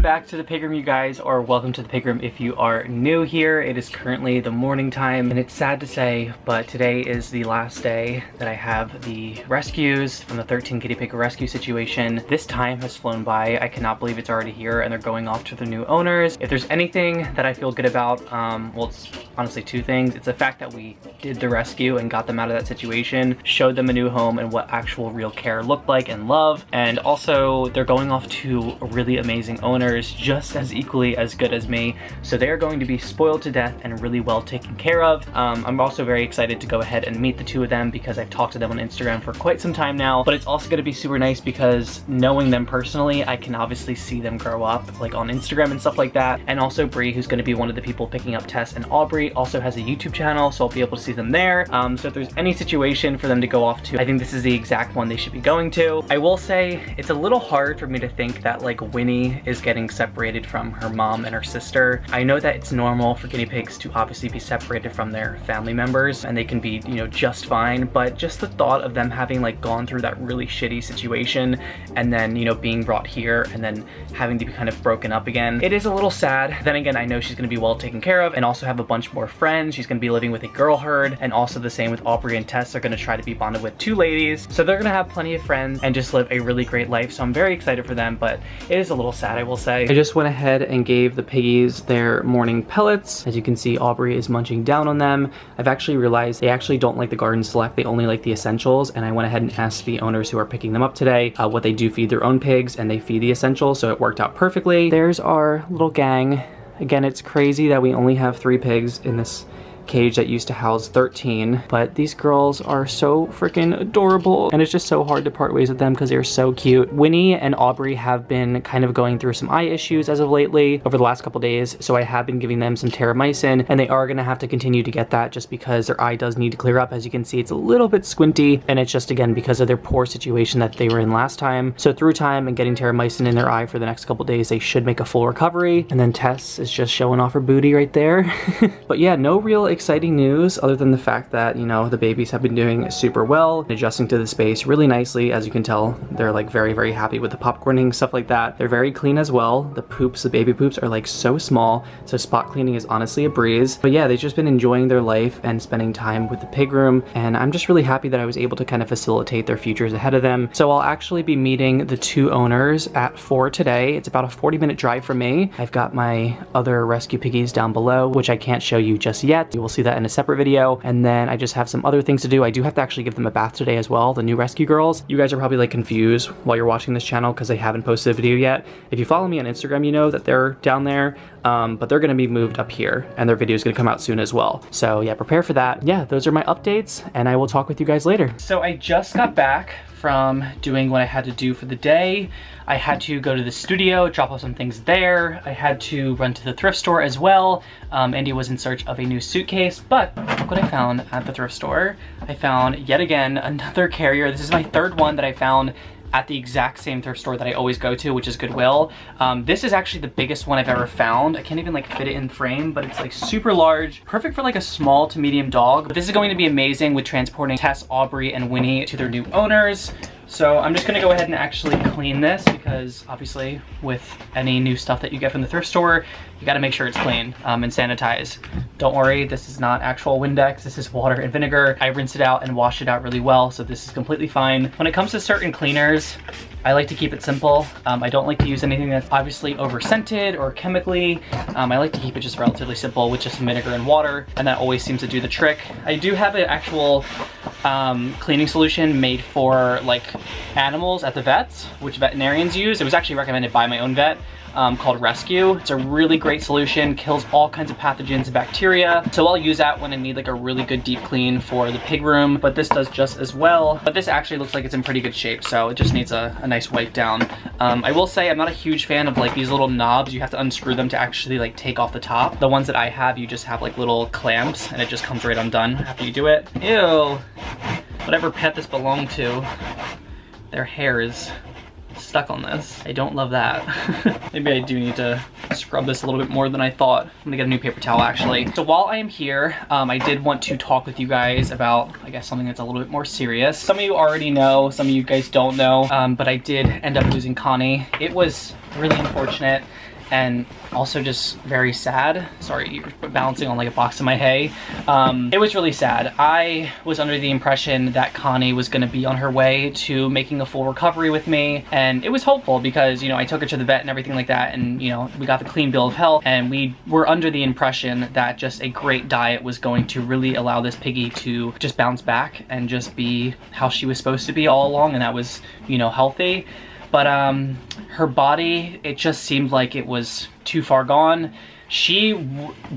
back to the pig room, you guys, or welcome to the pig room if you are new here. It is currently the morning time, and it's sad to say, but today is the last day that I have the rescues from the 13 guinea pig rescue situation. This time has flown by. I cannot believe it's already here, and they're going off to their new owners. If there's anything that I feel good about, well, it's honestly two things. It's the fact that we did the rescue and got them out of that situation, showed them a new home and what actual real care looked like and love, and also they're going off to really amazing owners just as equally as good as me, so they are going to be spoiled to death and really well taken care of. I'm also very excited to go ahead and meet the two of them because I've talked to them on Instagram for quite some time now, but it's also going to be super nice because knowing them personally, I can obviously see them grow up like on Instagram and stuff like that. And also Bree, who's going to be one of the people picking up Tess and Aubrey, also has a YouTube channel, so I'll be able to see them there. So if there's any situation for them to go off to, I think this is the exact one they should be going to. I will say it's a little hard for me to think that like Winnie is getting separated from her mom and her sister. I know that it's normal for guinea pigs to obviously be separated from their family members and they can be, you know, just fine, but just the thought of them having like gone through that really shitty situation and then, you know, being brought here and then having to be kind of broken up again, it is a little sad. Then again, I know she's going to be well taken care of and also have a bunch more friends. She's going to be living with a girl herd, and also the same with Aubrey and Tess. They're going to try to be bonded with two ladies, so they're going to have plenty of friends and just live a really great life. So I'm very excited for them, but it is a little sad, I will say. I just went ahead and gave the piggies their morning pellets. As you can see, Aubrey is munching down on them. I've actually realized they actually don't like the Garden Select, they only like the Essentials, and I went ahead and asked the owners who are picking them up today what they do feed their own pigs, and they feed the Essentials, so it worked out perfectly. There's our little gang. Again, it's crazy that we only have 3 pigs in this cage that used to house 13, but these girls are so freaking adorable, and it's just so hard to part ways with them because they're so cute. Winnie and Aubrey have been kind of going through some eye issues as of lately over the last couple days, so I have been giving them some terramycin, and they are going to have to continue to get that just because their eye does need to clear up. As you can see, it's a little bit squinty, and it's just again because of their poor situation that they were in last time. So through time and getting terramycin in their eye for the next couple days, they should make a full recovery. And then Tess is just showing off her booty right there. But yeah, no real exciting news other than the fact that, you know, the babies have been doing super well, adjusting to the space really nicely. As you can tell, they're like very happy with the popcorning, stuff like that. They're very clean as well. The poops, the baby poops are like so small, so spot cleaning is honestly a breeze. But yeah, they've just been enjoying their life and spending time with the pig room, and I'm just really happy that I was able to kind of facilitate their futures ahead of them. So I'll actually be meeting the two owners at 4 today. It's about a 40-minute drive for me. I've got my other rescue piggies down below, which I can't show you just yet. You will see that in a separate video, and then I just have some other things to do. I do have to actually give them a bath today as well, the new rescue girls. You guys are probably like confused while you're watching this channel because I haven't posted a video yet. If you follow me on Instagram, you know that they're down there, but they're gonna be moved up here and their video is gonna come out soon as well. So yeah, prepare for that. Yeah, those are my updates, and I will talk with you guys later. So I just got back from doing what I had to do for the day. I had to go to the studio, drop off some things there. I had to run to the thrift store as well. Andy was in search of a new suitcase, but look what I found at the thrift store. I found, yet again, another carrier. This is my 3rd one that I found at the exact same thrift store that I always go to, which is Goodwill. This is actually the biggest one I've ever found. I can't even like fit it in frame, but it's like super large, perfect for like a small to medium dog. But this is going to be amazing with transporting Tess, Aubrey, and Winnie to their new owners. So I'm just gonna go ahead and actually clean this because obviously with any new stuff that you get from the thrift store, you gotta make sure it's clean and sanitized. Don't worry, this is not actual Windex, this is water and vinegar. I rinsed it out and washed it out really well, so this is completely fine. When it comes to certain cleaners, I like to keep it simple. I don't like to use anything that's obviously over-scented or chemically. I like to keep it just relatively simple with just vinegar and water, and that always seems to do the trick. I do have an actual cleaning solution made for like animals at the vets, which veterinarians use. It was actually recommended by my own vet. Called Rescue. It's a really great solution, kills all kinds of pathogens and bacteria. So I'll use that when I need like a really good deep clean for the pig room, but this does just as well. But this actually looks like it's in pretty good shape, so it just needs a nice wipe down. I will say I'm not a huge fan of like these little knobs. You have to unscrew them to actually like take off the top. The ones that I have, you just have like little clamps and it just comes right undone after you do it. Ew. Whatever pet this belonged to, their hair is stuck on this. I don't love that. Maybe I do need to scrub this a little bit more than I thought. I'm gonna get a new paper towel actually. So while I am here, I did want to talk with you guys about, I guess, something that's a little bit more serious. Some of you already know, some of you guys don't know, but I did end up losing Connie. It was really unfortunate. and also just very sad. Sorry, you're balancing on like a box of my hay. It was really sad. I was under the impression that Connie was gonna be on her way to making a full recovery with me, and it was hopeful because, you know, I took her to the vet and everything like that, and, you know, we got the clean bill of health, and we were under the impression that just a great diet was going to really allow this piggy to just bounce back and just be how she was supposed to be all along, and that was, you know, healthy. But her body, it just seemed like it was too far gone. She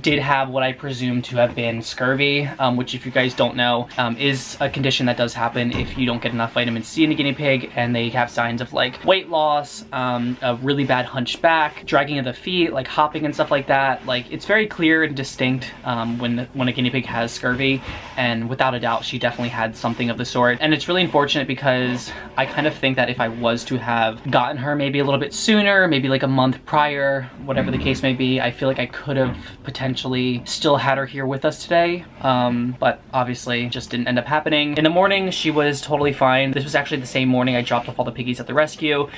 did have what I presume to have been scurvy, which, if you guys don't know, is a condition that does happen if you don't get enough vitamin C in a guinea pig, and they have signs of like weight loss, a really bad hunched back, dragging of the feet, like hopping and stuff like that. Like, it's very clear and distinct when a guinea pig has scurvy, and without a doubt she definitely had something of the sort. And it's really unfortunate because I kind of think that if I was to have gotten her maybe a little bit sooner, maybe like a month prior, whatever the case may be, I feel like I could have potentially still had her here with us today, but obviously just didn't end up happening. In the morning, she was totally fine. This was actually the same morning I dropped off all the piggies at the rescue.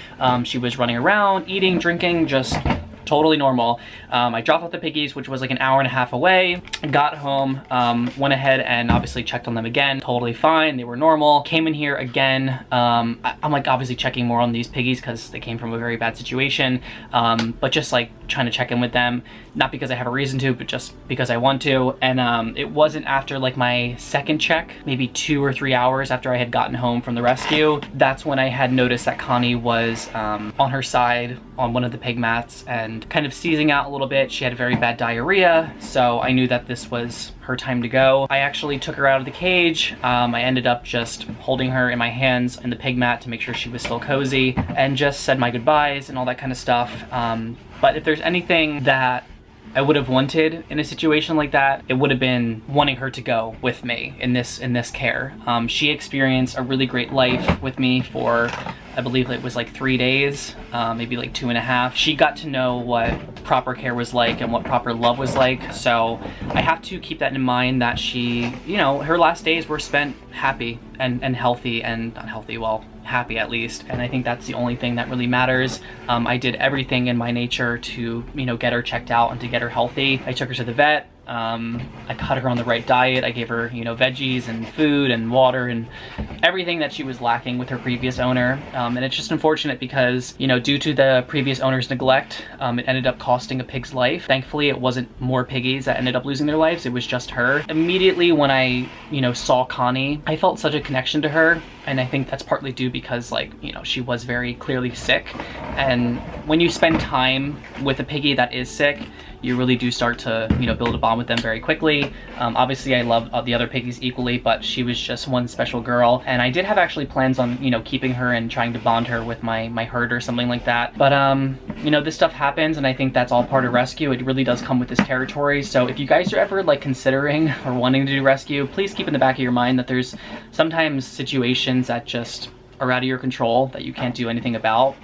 She was running around, eating, drinking, just totally normal. I dropped off the piggies, which was like an hour and a half away. Got home, went ahead and obviously checked on them again. Totally fine, they were normal. Came in here again. I'm like obviously checking more on these piggies because they came from a very bad situation, but just like trying to check in with them, not because I have a reason to, but just because I want to. And it wasn't after like my second check, maybe 2 or 3 hours after I had gotten home from the rescue, that's when I had noticed that Connie was on her side on one of the pig mats and kind of seizing out a little bit. She had very bad diarrhea, so I knew that this was her time to go. I actually took her out of the cage. I ended up just holding her in my hands in the pig mat to make sure she was still cozy, and just said my goodbyes and all that kind of stuff. But if there's anything that I would have wanted in a situation like that, it would have been wanting her to go with me in this care. She experienced a really great life with me for, I believe it was like 3 days, maybe like 2.5. She got to know what proper care was like and what proper love was like. So I have to keep that in mind, that she, you know, her last days were spent happy and healthy, and not healthy, well, happy at least. And I think that's the only thing that really matters. I did everything in my nature to, you know, get her checked out and to get her healthy. I took her to the vet. I cut her on the right diet. I gave her, you know, veggies and food and water and everything that she was lacking with her previous owner. And it's just unfortunate because, you know, due to the previous owner's neglect, it ended up costing a pig's life. Thankfully, it wasn't more piggies that ended up losing their lives. It was just her. Immediately when I, you know, saw Connie, I felt such a connection to her. And I think that's partly due because, like, you know, she was very clearly sick. And when you spend time with a piggy that is sick, you really do start to, you know, build a bond with them very quickly. Obviously, I love the other piggies equally, but she was just one special girl. And I did have actually plans on, you know, keeping her and trying to bond her with my herd or something like that. But, you know, this stuff happens, and I think that's all part of rescue. It really does come with this territory. So if you guys are ever, like, considering or wanting to do rescue, please keep in the back of your mind that there's sometimes situations that just are out of your control that you can't do anything about.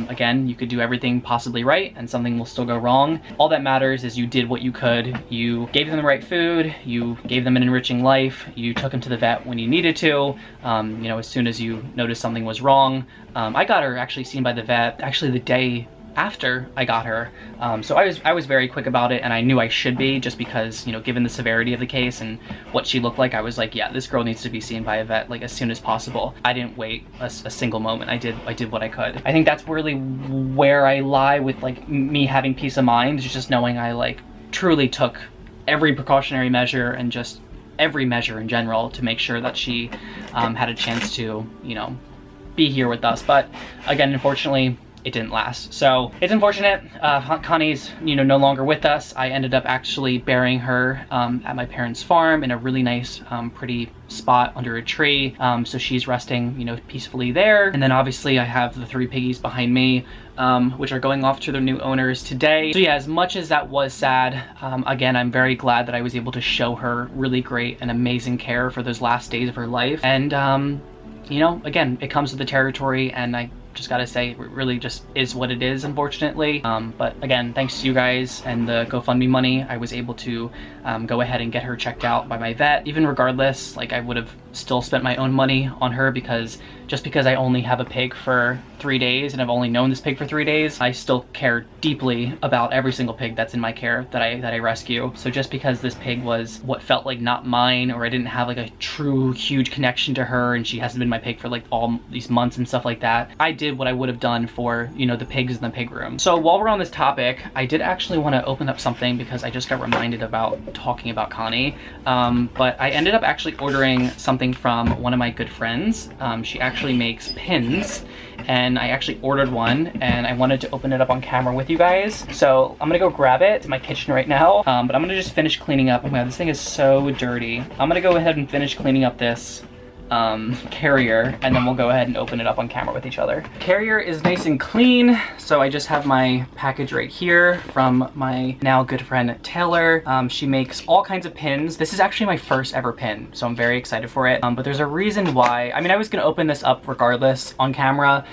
Again, you could do everything possibly right and something will still go wrong. All that matters is you did what you could. You gave them the right food, you gave them an enriching life, you took them to the vet when you needed to, you know, as soon as you noticed something was wrong. I got her actually seen by the vet actually the day after I got her. So I was very quick about it, and I knew I should be, just because, you know, given the severity of the case and what she looked like, I was like, yeah, this girl needs to be seen by a vet, like, as soon as possible. I didn't wait a single moment. I did what I could. I think that's really where I lie with, like, me having peace of mind, is just knowing I, like, truly took every precautionary measure and just every measure in general to make sure that she had a chance to, you know, be here with us. But again, unfortunately, it didn't last. So it's unfortunate. Connie's, you know, no longer with us. I ended up actually burying her at my parents' farm in a really nice, pretty spot under a tree. So she's resting, you know, peacefully there. And then obviously I have the 3 piggies behind me, which are going off to their new owners today. So yeah, as much as that was sad, again, I'm very glad that I was able to show her really great and amazing care for those last days of her life. And, you know, again, it comes with the territory, and I just gotta say, it really just is what it is, unfortunately. But again, thanks to you guys and the GoFundMe money, I was able to go ahead and get her checked out by my vet. Even regardless, like, I would have still spent my own money on her because just because I only have a pig for 3 days and I've only known this pig for 3 days, I still care deeply about every single pig that's in my care that I rescue. So just because this pig was what felt like not mine, or I didn't have like a true huge connection to her and she hasn't been my pig for like all these months and stuff like that, I did what I would have done for, you know, the pigs in the pig room. So while we're on this topic, I did actually want to open up something because I just got reminded about talking about Connie. But I ended up actually ordering something from one of my good friends. She actually makes pins, and I actually ordered one and I wanted to open it up on camera with you guys. So I'm gonna go grab it. It's in my kitchen right now, but I'm gonna just finish cleaning up. Oh my god, this thing is so dirty. I'm gonna go ahead and finish cleaning up this carrier, and then we'll go ahead and open it up on camera with each other. Carrier is nice and clean, so I just have my package right here from my now good friend Taylor. She makes all kinds of pins. This is actually my first ever pin, so I'm very excited for it. But there's a reason why. I mean, I was gonna open this up regardless on camera,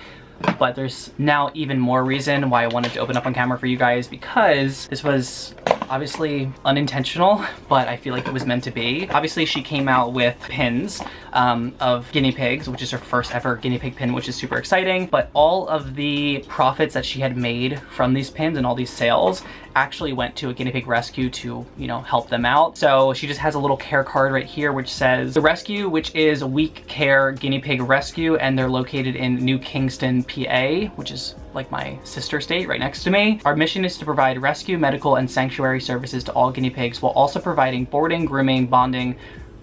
but there's now even more reason why I wanted to open up on camera for you guys, because this was obviously unintentional, but I feel like it was meant to be. Obviously, she came out with pins of guinea pigs, which is her first ever guinea pig pin, which is super exciting. But all of the profits that she had made from these pins and all these sales actually went to a guinea pig rescue to, you know, help them out. So she just has a little care card right here which says the rescue, which is Weak Care Guinea Pig Rescue, and they're located in New Kingston, PA, which is like my sister state right next to me. Our mission is to provide rescue, medical, and sanctuary services to all guinea pigs while also providing boarding, grooming, bonding,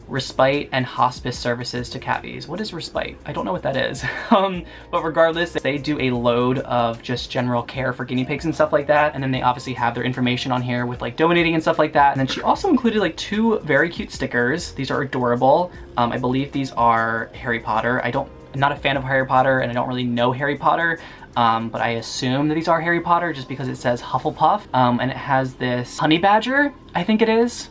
respite, and hospice services to cabbies. What is respite? I don't know what that is. But regardless, they do a load of just general care for guinea pigs and stuff like that. And then they obviously have their information on here with like donating and stuff like that. And then she also included like 2 very cute stickers. These are adorable. I believe these are Harry Potter. I'm not a fan of Harry Potter and I don't really know Harry Potter. But I assume that these are Harry Potter just because it says Hufflepuff. And it has this honey badger, I think it is.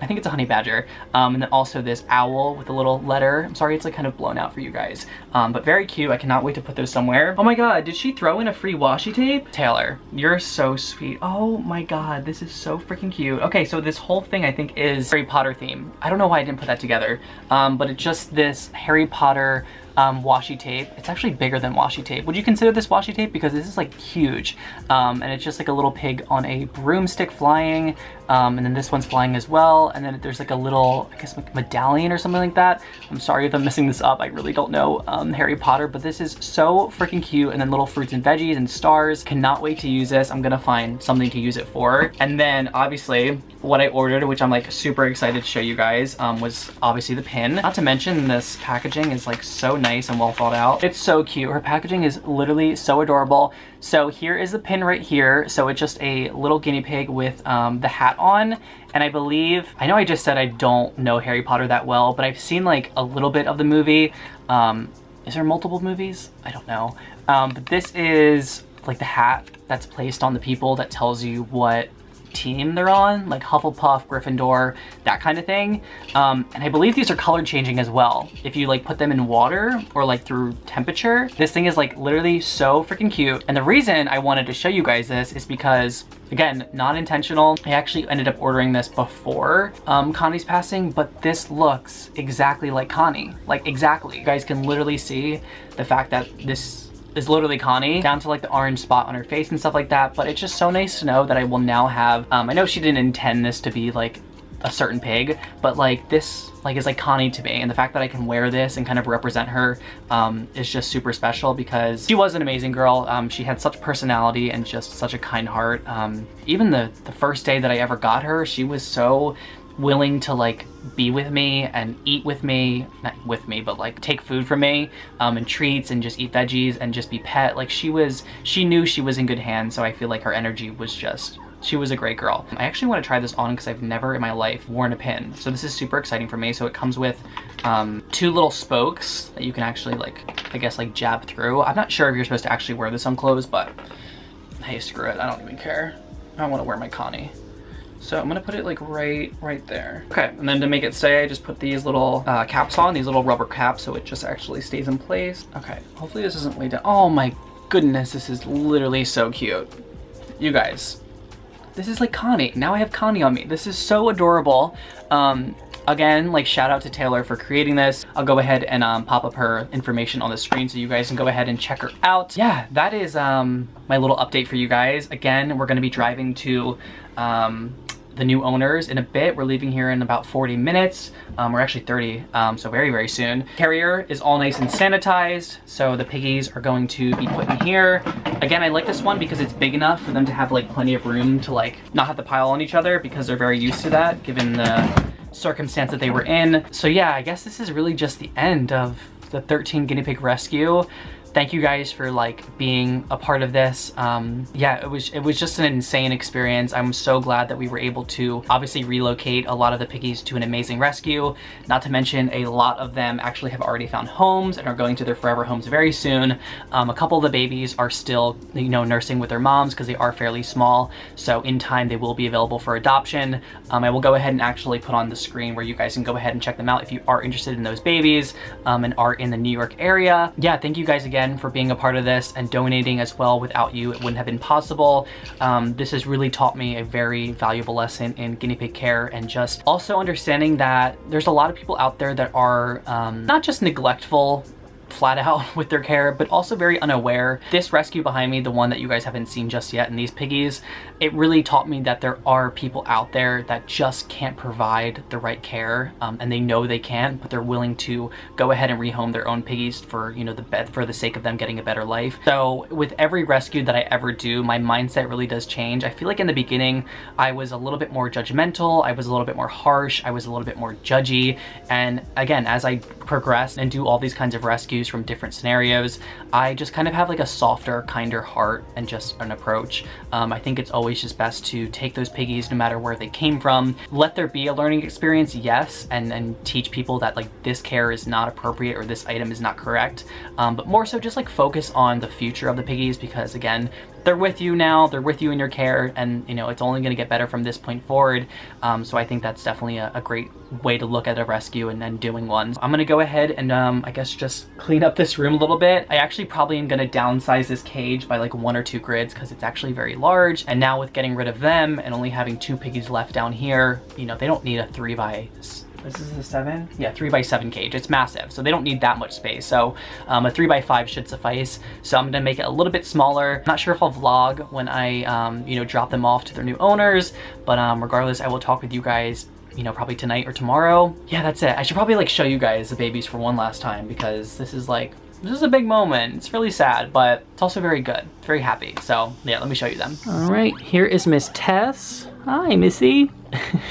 I think it's a honey badger. And then also this owl with a little letter. I'm sorry, it's like kind of blown out for you guys. But very cute. I cannot wait to put those somewhere. Oh my god, did she throw in a free washi tape? Taylor, you're so sweet. Oh my god, this is so freaking cute. Okay, so this whole thing I think is Harry Potter theme. I don't know why I didn't put that together. But it's just this Harry Potter washi tape. It's actually bigger than washi tape. Would you consider this washi tape? Because this is like huge. And it's just like a little pig on a broomstick flying. And then this one's flying as well. And then there's like a little, I guess, like medallion or something like that. I'm sorry if I'm messing this up. I really don't know Harry Potter, but this is so freaking cute. And then little fruits and veggies and stars. Cannot wait to use this. I'm gonna find something to use it for. And then obviously what I ordered, which I'm like super excited to show you guys, was obviously the pin. Not to mention this packaging is like so nice and well thought out. It's so cute. Her packaging is literally so adorable. So here is the pin right here. So it's just a little guinea pig with the hat on. And I believe, I know I just said I don't know Harry Potter that well, but I've seen like a little bit of the movie. Is there multiple movies? I don't know. But this is like the hat that's placed on the people that tells you what team they're on, like Hufflepuff, Gryffindor, that kind of thing. And I believe these are color changing as well. If you like put them in water or like through temperature, this thing is like literally so freaking cute. And the reason I wanted to show you guys this is because, again, not intentional. I actually ended up ordering this before Connie's passing, but this looks exactly like Connie, like exactly. You guys can literally see the fact that this is literally Connie, down to like the orange spot on her face and stuff like that. But it's just so nice to know that I will now have, I know she didn't intend this to be like a certain pig, but like this like is like Connie to me, and the fact that I can wear this and kind of represent her is just super special because she was an amazing girl. She had such personality and just such a kind heart. Even the first day that I ever got her, she was so willing to like be with me and eat with me, not with me, but like take food from me and treats and just eat veggies and just be pet. Like she knew she was in good hands, so I feel like her energy was just, she was a great girl. I actually want to try this on because I've never in my life worn a pin, so this is super exciting for me. So it comes with 2 little spokes that you can actually like, I guess, like jab through. I'm not sure if you're supposed to actually wear this on clothes, but hey, screw it, I don't even care. I want to wear my Connie. So I'm gonna put it like right there. Okay, and then to make it stay, I just put these little caps on, these little rubber caps, so it just actually stays in place. Okay, hopefully this isn't way down. Oh my goodness, this is literally so cute. You guys, this is like Connie. Now I have Connie on me. This is so adorable. Again, like shout out to Taylor for creating this. I'll go ahead and pop up her information on the screen so you guys can go ahead and check her out. Yeah, that is my little update for you guys. Again, we're gonna be driving to the new owners in a bit. We're leaving here in about 40 minutes. We're actually 30, so very, very soon. Carrier is all nice and sanitized, so the piggies are going to be put in here. Again, I like this one because it's big enough for them to have like plenty of room to like not have to pile on each other, because they're very used to that given the circumstance that they were in. So yeah, I guess this is really just the end of the 13 guinea pig rescue. Thank you guys for like being a part of this. Yeah, it was just an insane experience. I'm so glad that we were able to obviously relocate a lot of the piggies to an amazing rescue. Not to mention a lot of them actually have already found homes and are going to their forever homes very soon. A couple of the babies are still, you know, nursing with their moms because they are fairly small. So in time they will be available for adoption. I will go ahead and actually put on the screen where you guys can go ahead and check them out if you are interested in those babies and are in the New York area. Yeah, thank you guys again for being a part of this and donating as well. Without you, it wouldn't have been possible. This has really taught me a very valuable lesson in guinea pig care, and just also understanding that there's a lot of people out there that are not just neglectful flat out with their care, but also very unaware. This rescue behind me, the one that you guys haven't seen just yet, and these piggies, it really taught me that there are people out there that just can't provide the right care, and they know they can't, but they're willing to go ahead and rehome their own piggies for, you know, for the sake of them getting a better life. So with every rescue that I ever do, my mindset really does change. I feel like in the beginning, I was a little bit more judgmental, I was a little bit more harsh, I was a little bit more judgy, and again, as I progress and do all these kinds of rescues from different scenarios, I just kind of have like a softer, kinder heart and just an approach. I think it's always just best to take those piggies no matter where they came from. Let there be a learning experience, yes, and teach people that like this care is not appropriate or this item is not correct, but more so just like focus on the future of the piggies, because again, they're with you now, they're with you in your care, and you know, it's only gonna get better from this point forward. So I think that's definitely a great way to look at a rescue and then doing one. I'm gonna go ahead and I guess just clean up this room a little bit. I actually probably am gonna downsize this cage by like 1 or 2 grids because it's actually very large. And now with getting rid of them and only having 2 piggies left down here, you know, they don't need a this is a 7? Yeah, 3x7 cage. It's massive, so they don't need that much space. So a 3x5 should suffice. So I'm gonna make it a little bit smaller. I'm not sure if I'll vlog when I, you know, drop them off to their new owners, but regardless, I will talk with you guys, you know, probably tonight or tomorrow. Yeah, that's it. I should probably like show you guys the babies for one last time, because this is a big moment. It's really sad, but it's also very good. Very happy. So yeah, let me show you them. All right, here is Miss Tess. Hi, Missy.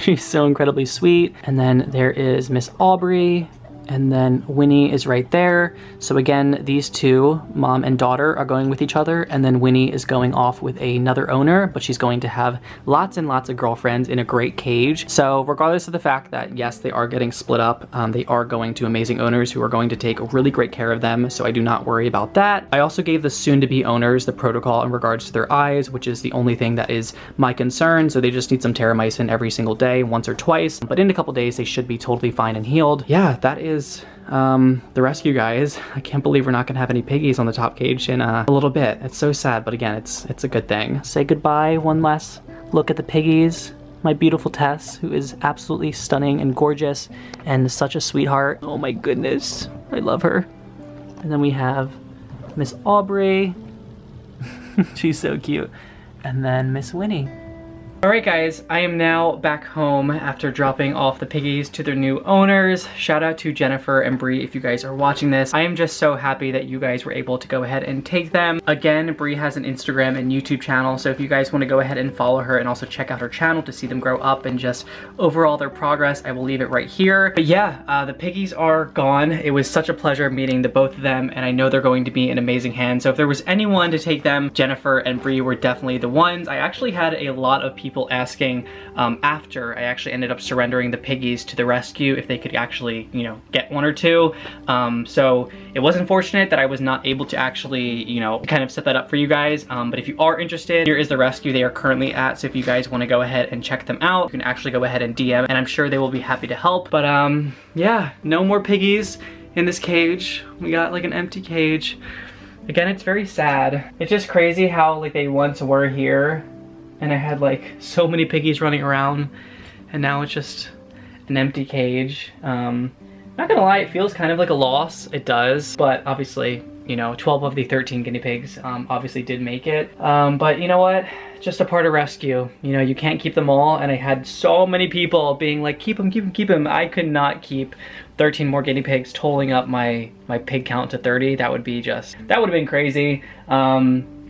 She's so incredibly sweet. And then there is Miss Aubrey. And then Winnie is right there. So again, these two, mom and daughter, are going with each other, and then Winnie is going off with another owner, but she's going to have lots and lots of girlfriends in a great cage. So regardless of the fact that yes, they are getting split up, they are going to amazing owners who are going to take really great care of them, so I do not worry about that. I also gave the soon-to-be owners the protocol in regards to their eyes, which is the only thing that is my concern, so they just need some terramycin every single day, once or twice, but in a couple days they should be totally fine and healed. Yeah, that is the rescue, guys. I can't believe we're not gonna have any piggies on the top cage in a little bit. It's so sad, but again, it's a good thing. Say goodbye, one last look at the piggies. My beautiful Tess, who is absolutely stunning and gorgeous and such a sweetheart. Oh my goodness, I love her. And then we have Miss Aubrey. She's so cute. And then Miss Winnie. Alright guys, I am now back home after dropping off the piggies to their new owners. Shout out to Jennifer and Bree if you guys are watching this. I am just so happy that you guys were able to go ahead and take them. Again, Bree has an Instagram and YouTube channel, so if you guys want to go ahead and follow her and also check out her channel to see them grow up and just overall their progress, I will leave it right here. But yeah, the piggies are gone. It was such a pleasure meeting the both of them, and I know they're going to be in amazing hands. So if there was anyone to take them, Jennifer and Bree were definitely the ones. I actually had a lot of people asking after I actually ended up surrendering the piggies to the rescue if they could actually, you know, get 1 or 2. So it was unfortunate that I was not able to actually, you know, kind of set that up for you guys. But if you are interested, here is the rescue they are currently at. So if you guys want to go ahead and check them out, you can actually go ahead and DM, and I'm sure they will be happy to help. But yeah, no more piggies in this cage. We got like an empty cage. Again, it's very sad. It's just crazy how like they once were here, and I had like so many piggies running around, and now it's just an empty cage. Not gonna lie, it feels kind of like a loss. It does, but obviously, you know, 12 of the 13 guinea pigs obviously did make it. But you know what? Just a part of rescue. You know, you can't keep them all, and I had so many people being like, keep them, keep them, keep them. I could not keep 13 more guinea pigs, totaling up my pig count to 30. That would have been crazy.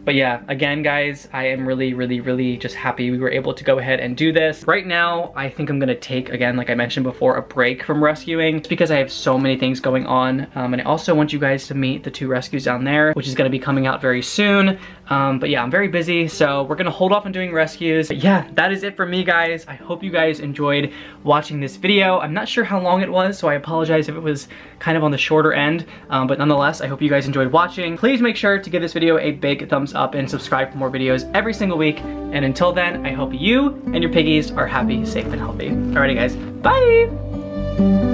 But yeah, again, guys, I am really just happy we were able to go ahead and do this. Right now, I think I'm gonna take, again, like I mentioned before, a break from rescuing, just because I have so many things going on. And I also want you guys to meet the 2 rescues down there, which is gonna be coming out very soon. But yeah, I'm very busy, so we're gonna hold off on doing rescues. But yeah, that is it for me, guys. I hope you guys enjoyed watching this video. I'm not sure how long it was, so I apologize if it was kind of on the shorter end. But nonetheless, I hope you guys enjoyed watching. Please make sure to give this video a big thumbs up and subscribe for more videos every single week. And until then, I hope you and your piggies are happy, safe, and healthy. Alrighty, guys, bye!